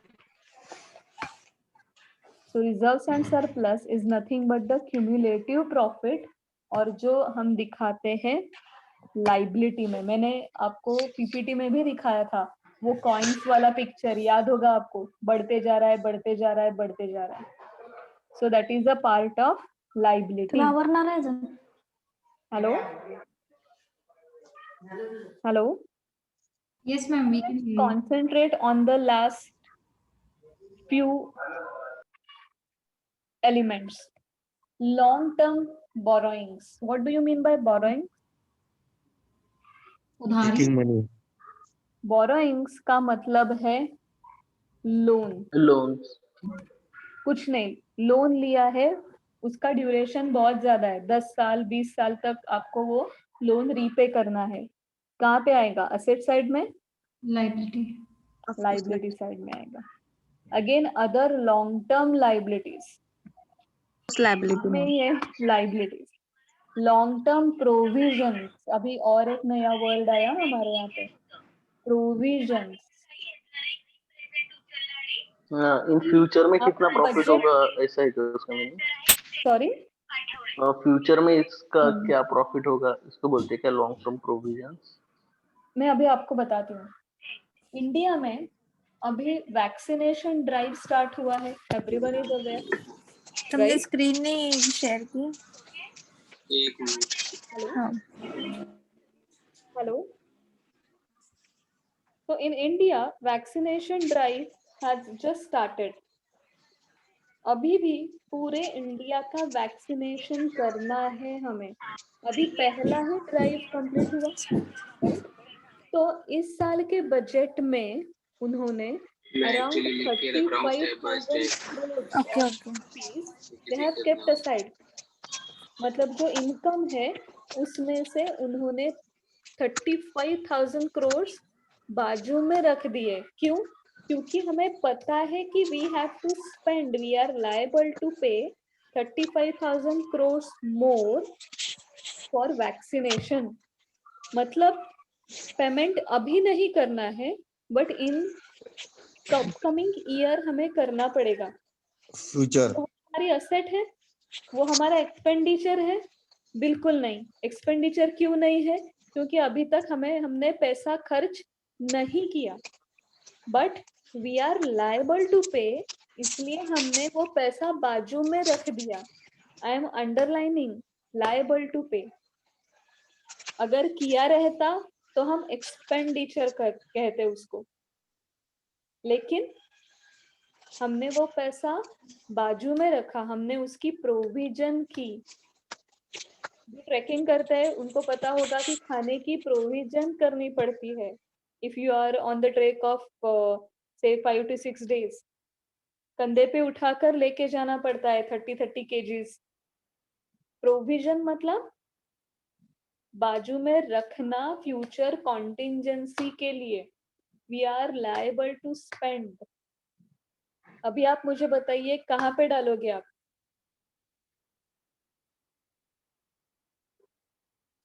So reserves and surplus is nothing but the cumulative profit. और जो हम दिखाते हैं लाइबिलिटी में, मैंने आपको PPT में भी दिखाया था वो कॉइन्स वाला पिक्चर, याद होगा आपको, बढ़ते जा रहा है बढ़ते जा रहा है बढ़ते जा रहा है. So that is a part of liability. Hello hello. Yes, ma'am, we can hear you. Concentrate on the last few elements. Long-term borrowings. What do you mean by borrowing? उधारी. Taking money. Borrowings का मतलब है loan. Loans. कुछ नहीं, loan लिया है, उसका duration बहुत ज्यादा है, 10 साल 20 साल तक आपको वो लोन रीपे करना है. कहाँ पे आएगा? असेट साइड में, Liability. लाइबिलिटी साइड में आएगा. Again other long term liabilities Liability में में. ये लाइबिलिटीज. लॉन्ग टर्म प्रोविजन, अभी और एक नया वर्ड आया हमारे यहाँ पे, प्रोविजन. इन फ्यूचर में कितना आपका प्रॉफिट budget- होगा, ऐसा है क्या उसका मीनिंग? सॉरी, फ्यूचर में इसका क्या प्रॉफिट होगा, इसको बोलते हैं क्या लॉन्ग टर्म प्रोविजंस? मैं अभी आपको बताती हूँ. इंडिया में अभी वैक्सीनेशन ड्राइव स्टार्ट हुआ है, एवरीवन इज अवेयर. तुमने स्क्रीन नहीं शेयर की? हेलो हाँ. Hello. So in India, vaccination drive has just started. अभी भी पूरे इंडिया का वैक्सीनेशन करना है हमें. अभी पहला ही ड्राइव कंप्लीट हुआ. तो इस साल के बजट में उन्होंने around 35,000 crores rupees they have kept aside. मतलब जो इनकम है उसमें से उन्होंने 35,000 crores बाजू में रख दिए. क्यों? क्योंकि हमें पता है कि we have to spend, we are liable to pay 35,000 crores more for vaccination. मतलब पेमेंट अभी नहीं करना है, बट इन अपकमिंग ईयर हमें करना पड़ेगा. Future. तो हमारी असेट है, वो हमारा एक्सपेंडिचर है? बिल्कुल नहीं. एक्सपेंडिचर क्यों नहीं है? क्योंकि अभी तक हमने पैसा खर्च नहीं किया, but we are liable to pay, इसलिए हमने वो पैसा बाजू में रख दिया. I am underlining liable to pay. अगर किया रहता तो हम एक्सपेंडिचर कहते उसको, लेकिन हमने वो पैसा बाजू में रखा, हमने उसकी प्रोविजन की. जो ट्रैकिंग करते हैं उनको पता होगा कि खाने की प्रोविजन करनी पड़ती है. If you are on the track of say 5 to 6 days, कंधे पे उठाकर लेके जाना पड़ता है 30 kgs. प्रोविजन मतलब बाजू में रखना फ्यूचर कॉन्टिंजेंसी के लिए. We are liable to spend. अभी आप मुझे बताइए कहाँ पे डालोगे आप?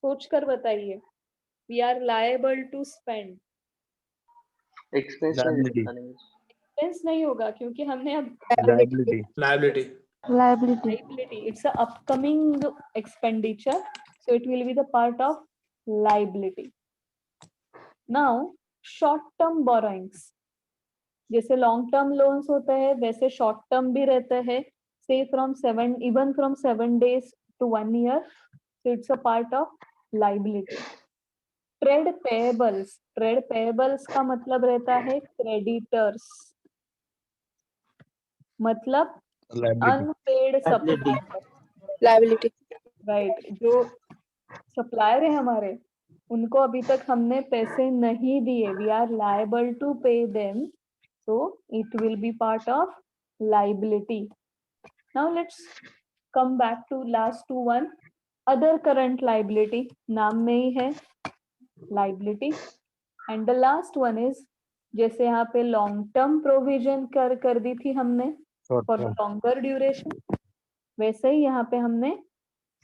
सोच कर बताइए. We are liable to spend. Expense नहीं होगा क्योंकि हमने अब Liability. liability, it's a upcoming expenditure, so it will be the part of liability. Now short term borrowings, जैसे लॉन्ग टर्म लोन्स होते हैं वैसे शॉर्ट टर्म भी रहते हैं, say from 7 days to 1 year, so it's a part of liability. Trade payables का मतलब रहता है क्रेडिटर्स, मतलब Liability. Unpaid Liability. Supply, liability. Right. जो सप्लायर है हमारे, उनको अभी तक हमने पैसे नहीं दिए, we are liable to pay them, so it will be part of liability. Now let's come back to last two one, other current liability, नाम में ही है liability, and the last one is, जैसे यहाँ पे लॉन्ग टर्म प्रोविजन कर दी थी हमने Short for the term. Longer duration, वैसे ही यहाँ पे हमने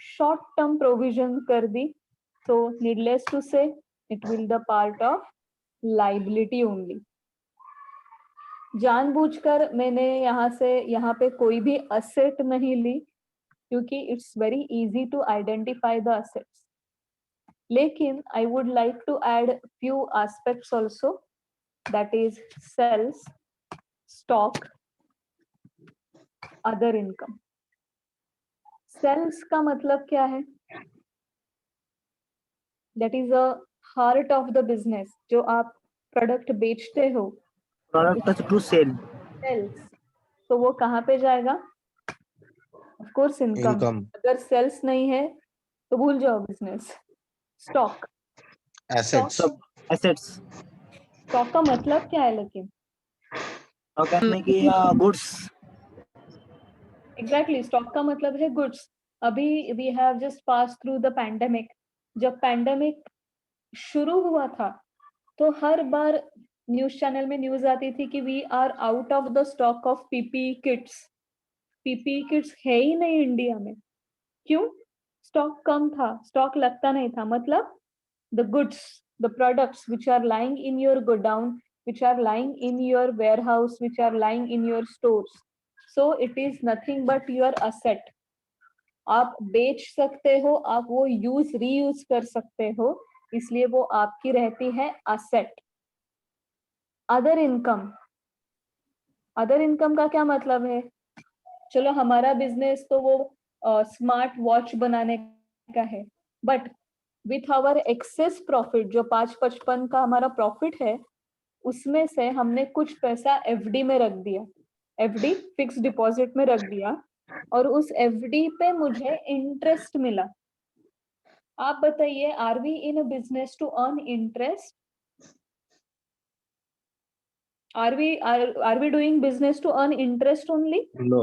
शॉर्ट टर्म प्रोविजन कर दी, so needless to say it will the part of liability only. जानबूझकर मैंने यहाँ से यहाँ पे कोई भी असेट नहीं ली, क्योंकि it's very easy to identify the assets, लेकिन I would like to add few aspects also, that is sales, stock, other income. Sales का मतलब क्या है? That is a heart of the business, जो आप प्रोडक्ट बेचते हो, Product to sell. सेल्स, तो वो कहाँ पे जाएगा? Of course income. Income. अगर सेल्स नहीं है तो भूल जाओ business. Stock, Assets. Assets. Stock का मतलब क्या है लेकिन? तो कहने की goods. एग्जैक्टली, स्टॉक का मतलब है गुड्स। अभी we have just pass through the pandemic, जब पैंडेमिक शुरू हुआ था तो हर बार न्यूज चैनल में न्यूज आती थी कि we are out of the stock of PPE kits. PPE kits है ही नहीं इंडिया में। क्यों? स्टॉक कम था, स्टॉक लगता नहीं था। मतलब the goods, the products which are lying in your godown, which are lying in your warehouse, which are lying in your stores, so it is nothing but your asset. आप बेच सकते हो, आप वो यूज रीयूज कर सकते हो, इसलिए वो आपकी रहती है asset. Other income, other income का क्या मतलब है? चलो हमारा बिजनेस तो वो स्मार्ट वॉच बनाने का है, but with our excess profit, जो 555 का हमारा प्रॉफिट है, उसमें से हमने कुछ पैसा एफडी में रख दिया, एफडी फिक्स डिपॉजिट में रख दिया, और उस एफडी पे मुझे इंटरेस्ट मिला। आप बताइए, are we in a business to earn interest? Are we doing business to earn interest only? No.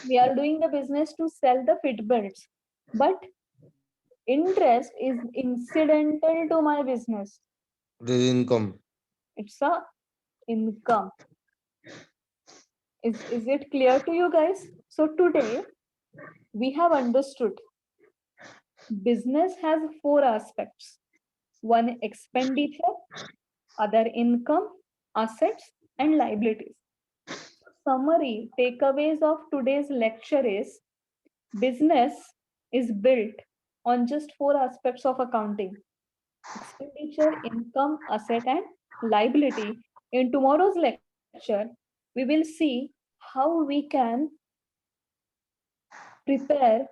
We are doing the business to sell the Fitbits, but interest is incidental to my business. It is income. It's a income. Is it clear to you guys? So today we have understood business has 4 aspects: one expenditure, other income, assets, and liabilities. Summary takeaways of today's lecture is business is built on just 4 aspects of accounting: expenditure, income, asset, and liability. In tomorrow's lecture, we will see how we can prepare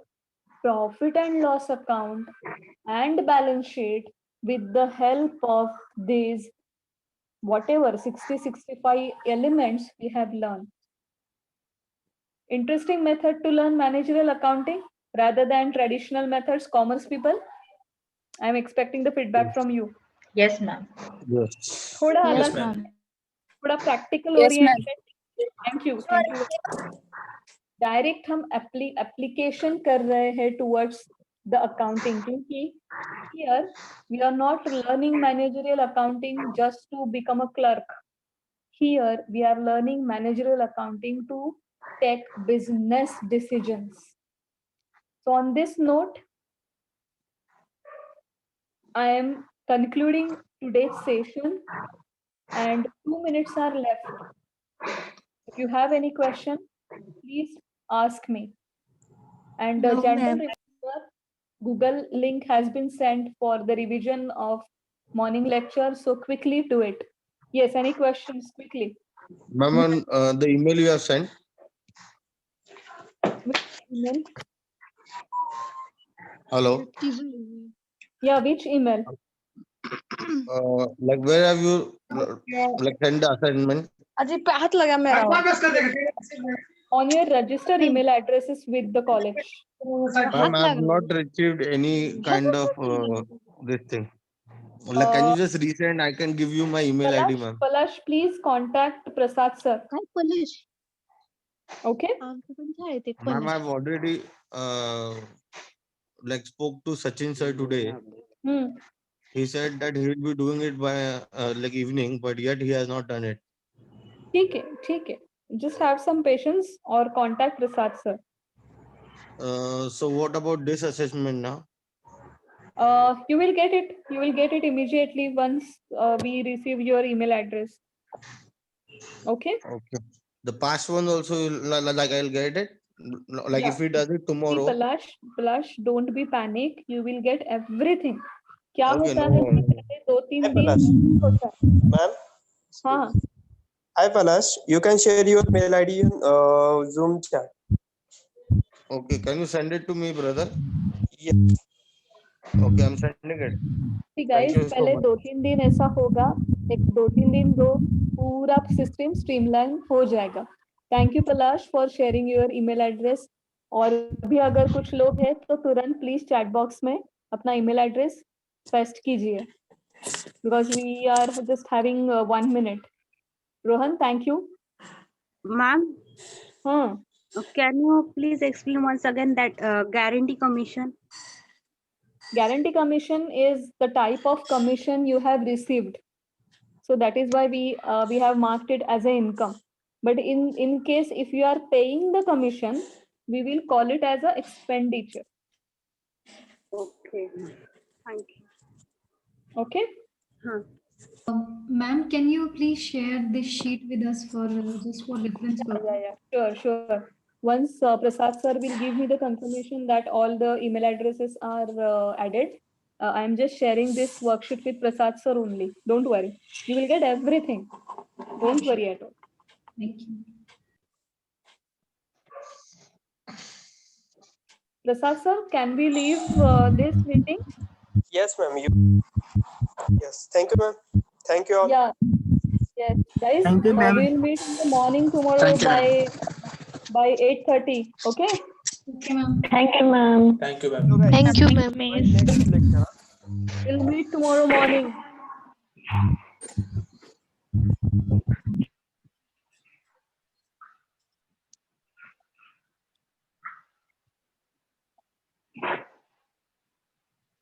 profit and loss account and balance sheet with the help of these whatever 65 elements we have learned. Interesting method to learn managerial accounting rather than traditional methods, commerce people. I am expecting the feedback from you. Yes, ma'am. Yes. थोड़ा Yes, अलग, ma'am. थोड़ा practical Yes, ma'am. oriented. Thank you. Direct हम application कर रहे हैं towards the accounting, क्योंकि here we are not learning managerial accounting just to become a clerk. Here we are learning managerial accounting to take business decisions. So on this note, I am concluding today's session and 2 minutes are left. If you have any question, please ask me. And No, gentle ma'am. reminder, Google link has been sent for the revision of morning lecture, so quickly do it. Yes, any questions quickly? Ma'am, on the email you have sent. Which email? Hello. Yeah, which email? Like where have you like send the assignment? अजी पे हाथ लगा मेरा On your registered email addresses with the college. Ma'am, I have not received any kind of this thing. Like, can you just resend? I can give you my email ID, ma'am. Palash, please contact Prasad sir. काय पलेश Okay. आमचं पण काय ते Ma'am, I've already like spoke to Sachin sir today. He said that he will be doing it by like evening, but yet he has not done it. ठीक है. Just have some patience or contact Prasad sir. So what about this assessment now? You will get it. You will get it immediately once we receive your email address. Okay. Okay. The past one also, like I'll get it. Like if he does it tomorrow. See, Palash, don't be panic. You will get everything. क्या Okay, होता no है कि worries. पहले 2-3 दिन होता है. Ma'am. हाँ. Hi Palash, you can share your mail ID in Zoom chat. Okay, can you send it to me, brother? Yes. Okay, I'm sending it. See guys, पहले 2-3 दिन ऐसा होगा. एक 2-3 दिन दो पूरा सिस्टम स्ट्रीमलाइन हो जाएगा. Thank you Palash for sharing your email address. और भी अगर कुछ लोग हैं तो तुरंत प्लीज चैट बॉक्स में अपना ईमेल एड्रेस पेस्ट कीजिए. Because we are just having 1 minute. Rohan, thank you. Ma'am, can you please explain once again that guarantee commission? Guarantee commission is the type of commission you have received. So that is why we have marked it as an income. But in case if you are paying the commission, we will call it as a expenditure. Okay. Thank you. Okay. Ma'am, can you please share this sheet with us for just for reference purpose? Yeah. Sure. Once Prasad sir will give me the confirmation that all the email addresses are added, I am just sharing this worksheet with Prasad sir only. Don't worry. You will get everything. Don't worry at all. Thank you. Prasad sir, can we leave this meeting? Yes, ma'am. Yes. Thank you, ma'am. Thank you all. Yeah. Yes, guys. Thank you, ma'am. We'll meet in the morning tomorrow by 8:30. Okay. Okay, ma'am. Thank you, ma'am. Thank you, ma'am. Thank you, ma'am. We'll meet tomorrow morning.